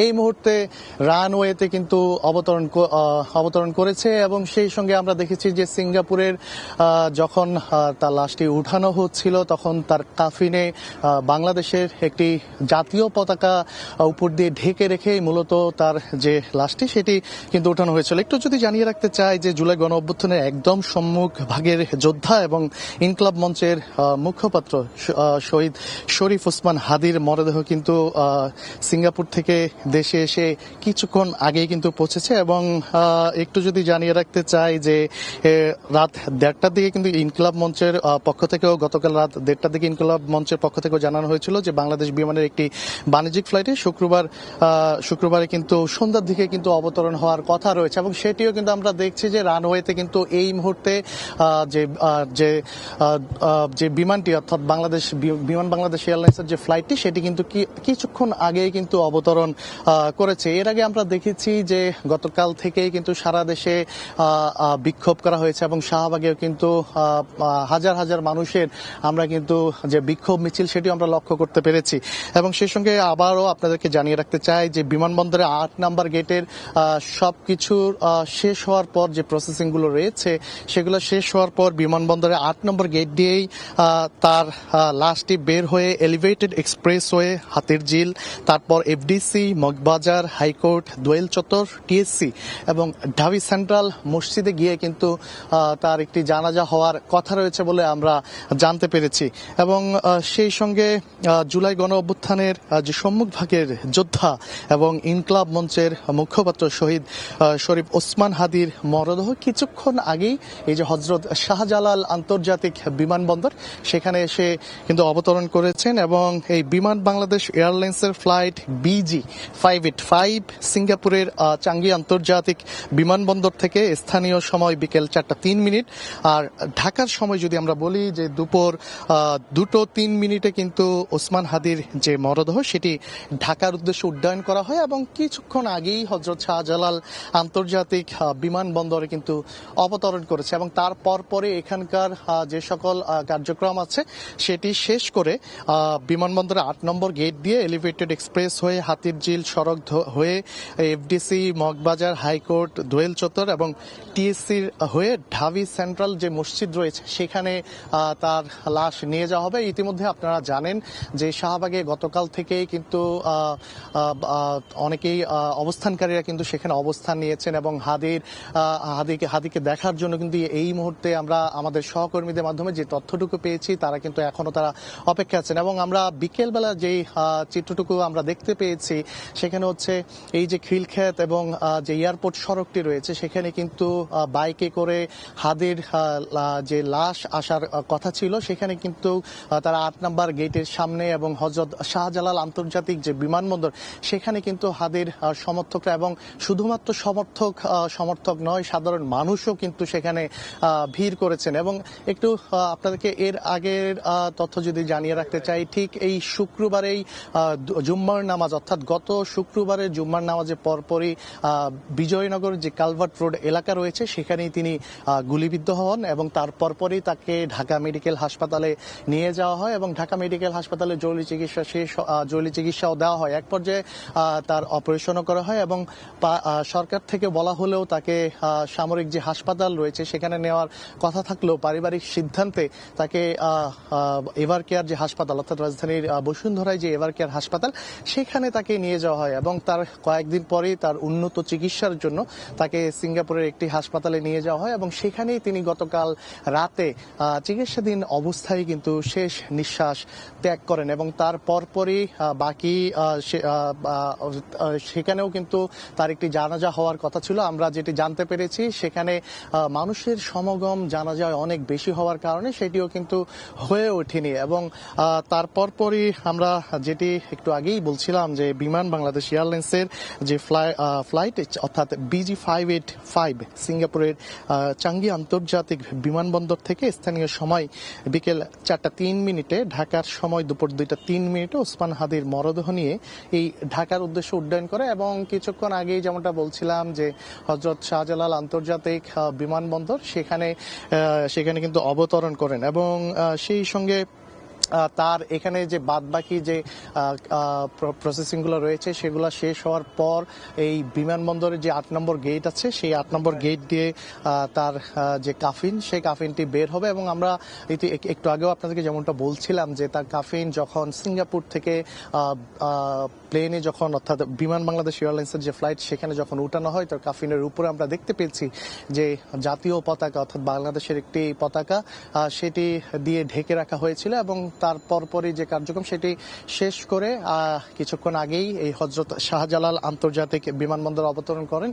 এই মুহূর্তে রানওয়েতে কিন্তু অবতরণ করেছে এবং সেই সঙ্গে আমরা দেখেছি যে সিঙ্গাপুরের যখন তার লাশটি উঠানো হচ্ছিল তখন তার কাফিনে বাংলাদেশের একটি জাতীয় পতাকা উপর দিয়ে ঢেকে রেখে মূলত তার যে লাশটি সেটি কিন্তু উঠানো হয়েছিল। একটু যদি জানিয়ে রাখতে চাই যে জুলাই গণ অভ্যুত্থানের একদম সম্মুখ ভাগের যোদ্ধা এবং ইনকলাব মঞ্চের মুখপাত্র শহীদ শরীফ ওসমান হাদির মরদেহ কিন্তু সিঙ্গাপুর থেকে দেশে এসে কিছুক্ষণ আগেই কিন্তু পৌঁছেছে এবং একটু যদি জানিয়ে রাখতে চাই যে রাত 1:30টার দিকে কিন্তু ইনকলাব মঞ্চের পক্ষ থেকেও গতকাল রাত 1:30টার দিকে ইনকলাব মঞ্চের পক্ষ থেকেও জানানো হয়েছিল যে বাংলাদেশ বিমানের একটি বাণিজ্যিক ফ্লাইটে শুক্রবারে কিন্তু সন্ধ্যার দিকে কিন্তু অবতরণ হওয়ার কথা রয়েছে এবং সেটিও কিন্তু আমরা দেখছি যে রানওয়েতে কিন্তু এই মুহূর্তে যে বিমানটি অর্থাৎ বাংলাদেশ এয়ারলাইন্সের যে ফ্লাইটটি সেটি কিন্তু কিছুক্ষণ আগেই কিন্তু অবতরণ করেছে। এর আগে আমরা দেখেছি যে গতকাল থেকেই কিন্তু সারা দেশে বিক্ষোভ করা হয়েছে এবং শাহবাগেও কিন্তু হাজার হাজার মানুষের আমরা কিন্তু যে বিক্ষোভ মিছিল সেটিও আমরা লক্ষ্য করতে পেরেছি এবং সেই সঙ্গে আবারও আপনাদেরকে জানিয়ে রাখতে চাই যে বিমানবন্দরে 8 নম্বর গেটের সবকিছু শেষ হওয়ার পর যে প্রসেসিং গুলো রয়েছে সেগুলো শেষ হওয়ার পর বিমানবন্দরে 8 নম্বর গেট দিয়েই তার লাশটি বের হয়ে এলিভেটেড এক্সপ্রেসওয়ে, হাতিরঝিল, তারপর এফডিসি, মগবাজার, হাইকোর্ট, দোয়েল চত্বর, টিএসসি এবং ঢাবি সেন্ট্রাল মসজিদে গিয়ে কিন্তু তার একটি জানাজা হওয়ার কথা রয়েছে বলে আমরা জানতে পেরেছি এবং সেই সঙ্গে জুলাই গণ অভ্যুত্থানের যে সম্মুখভাগের যোদ্ধা এবং ইনকলাব মঞ্চের মুখপাত্র শহীদ শরীফ ওসমান হাদির মরদেহ কিছুক্ষণ আগেই এই যে হজরত শাহজালাল আন্তর্জাতিক বিমানবন্দর সেখানে এসে কিন্তু অবতরণ করেছেন এবং এই বিমান বাংলাদেশ এয়ারলাইন্সের ফ্লাইট BG585 সিঙ্গাপুরের চাঙ্গি আন্তর্জাতিক বিমানবন্দর থেকে স্থানীয় সময় বিকেল 4:03 আর ঢাকার সময় যদি আমরা বলি যে দুপুর 2:03 কিন্তু ওসমান হাদির যে মরদেহ সেটি ঢাকার উদ্দেশ্যে উড্ডয়ন করা হয় এবং কিছুক্ষণ আগেই হযরত শাহজালাল আন্তর্জাতিক বিমানবন্দরে কিন্তু অবতরণ করেছে এবং তারপর পরে এখানকার যে সকল কার্যক্রম আছে সেটি শেষ করে বিমানবন্দরে 8 নম্বর গেট দিয়ে এলিভেটেড এক্সপ্রেস হয়ে হাতিরঝিল সড়ক হয়ে এফডিসি, মগবাজার, হাইকোর্ট, দোয়েল চত্বর এবং টিএসসির হয়ে ঢাবি সেন্ট্রাল যে মসজিদ রয়েছে সেখানে তার লাশ নিয়ে যাওয়া হবে। ইতিমধ্যে আপনারা জানেন যে শাহবাগে গতকাল থেকেই কিন্তু অনেকেই অবস্থানকারীরা কিন্তু সেখানে অবস্থান নিয়েছেন এবং হাদিকে দেখার জন্য কিন্তু এই মুহূর্তে আমরা আমাদের সহকর্মীদের মাধ্যমে যে তথ্যটুকু পেয়েছি তারা কিন্তু এখনো অপেক্ষা আছেন এবং আমরা বিকেলবেলা যেই চিত্রটুকু আমরা দেখতে পেয়েছি সেখানে হচ্ছে এই যে খিলক্ষেত এবং যে এয়ারপোর্ট সড়কটি রয়েছে সেখানে কিন্তু বাইকে করে হাদির যে লাশ আসার কথা ছিল সেখানে কিন্তু তারা 8 নম্বর গেটের সামনে এবং হযরত শাহজালাল আন্তর্জাতিক যে বিমানবন্দর সেখানে কিন্তু হাদির সমর্থকরা এবং শুধুমাত্র সমর্থক নয় সাধারণ মানুষও কিন্তু সেখানে ভিড় করেছেন এবং একটু আপনাদেরকে এর আগের তথ্য যদি জানিয়ে রাখতে চাই, ঠিক এই শুক্রবারেই জুম্মার নামাজ অর্থাৎ গত শুক্রবারের জুম্মার নামাজের পরপরই বিজয়নগর যে কালভার্ট রোড এলাকা রয়েছে সেখানেই তিনি গুলিবিদ্ধ হন এবং তার পরপরই তাকে ঢাকা মেডিকেল হাসপাতালে নিয়ে যাওয়া হয় এবং ঢাকা মেডিকেল হাসপাতালে জরুরি চিকিৎসাও দেওয়া হয়। এক পর্যায়ে তার অপারেশনও করা হয় এবং সরকার থেকে বলা হলেও তাকে সামরিক যে হাসপাতাল রয়েছে সেখানে নেওয়ার কথা থাকলেও পারিবারিক সিদ্ধান্তে তাকে এভার কেয়ার যে হাসপাতাল অর্থাৎ রাজধানীর বসুন্ধরায় যে এভার কেয়ার হাসপাতাল সেখানে তাকে নিয়ে যাওয়া হয় এবং তার কয়েকদিন পরেই তার উন্নত চিকিৎসার জন্য তাকে সিঙ্গাপুরের একটি হাসপাতালে নিয়ে যাওয়া হয় এবং সেখানেই তিনি গতকাল রাতে চিকিৎসাধীন অবস্থায় কিন্তু শেষ নিঃশ্বাস ত্যাগ করেন এবং তার পরপরই বাকি সেখানেও কিন্তু তার একটি জানাজা হওয়ার কথা ছিল। আমরা যেটি জানতে পেরেছি সেখানে মানুষের সমাগম জানাজায় অনেক বেশি হওয়ার কারণে সেটিও কিন্তু হয়ে ওঠেনি এবং তার পরপরই আমরা যেটি একটু আগেই বলছিলাম যে বিমান বাংলাদেশ এয়ারলাইন্সের যে ফ্লাইট অর্থাৎ BG585 সিঙ্গাপুরের চাঙ্গি আন্তর্জাতিক বিমানবন্দর থেকে স্থানীয় সময় বিকেল 4:03 ঢাকার সময় দুপুর 2:03 ওসমান হাদির মরদেহ নিয়ে এই ঢাকার উদ্দেশ্যে উড্ডয়ন করে এবং কিছুক্ষণ আগেই যেমনটা বলছিলাম যে হযরত শাহজালাল আন্তর্জাতিক বিমানবন্দর সেখানে কিন্তু অবতরণ করেন এবং সেই সঙ্গে তার এখানে যে বাদবাকি যে প্রসেসিংগুলো রয়েছে সেগুলো শেষ হওয়ার পর এই বিমানবন্দরের যে 8 নম্বর গেট আছে সেই 8 নম্বর গেট দিয়ে তার যে কাফিন সেই কাফিনটি বের হবে এবং আমরা একটু আগেও আপনাদেরকে যেমনটা বলছিলাম যে তার কাফিন যখন সিঙ্গাপুর থেকে প্লেনে যখন অর্থাৎ বিমান বাংলাদেশ এয়ারলাইন্সের যে ফ্লাইট সেখানে যখন উঠানো হয় তার কাফিনের উপরে আমরা দেখতে পেয়েছি যে জাতীয় পতাকা অর্থাৎ বাংলাদেশের একটি পতাকা সেটি দিয়ে ঢেকে রাখা হয়েছিল এবং তার পরপরই যে কার্যক্রম সেটি শেষ করে কিছুক্ষণ আগেই এই হযরত শাহজালাল আন্তর্জাতিক বিমানবন্দর অবতরণ করেন।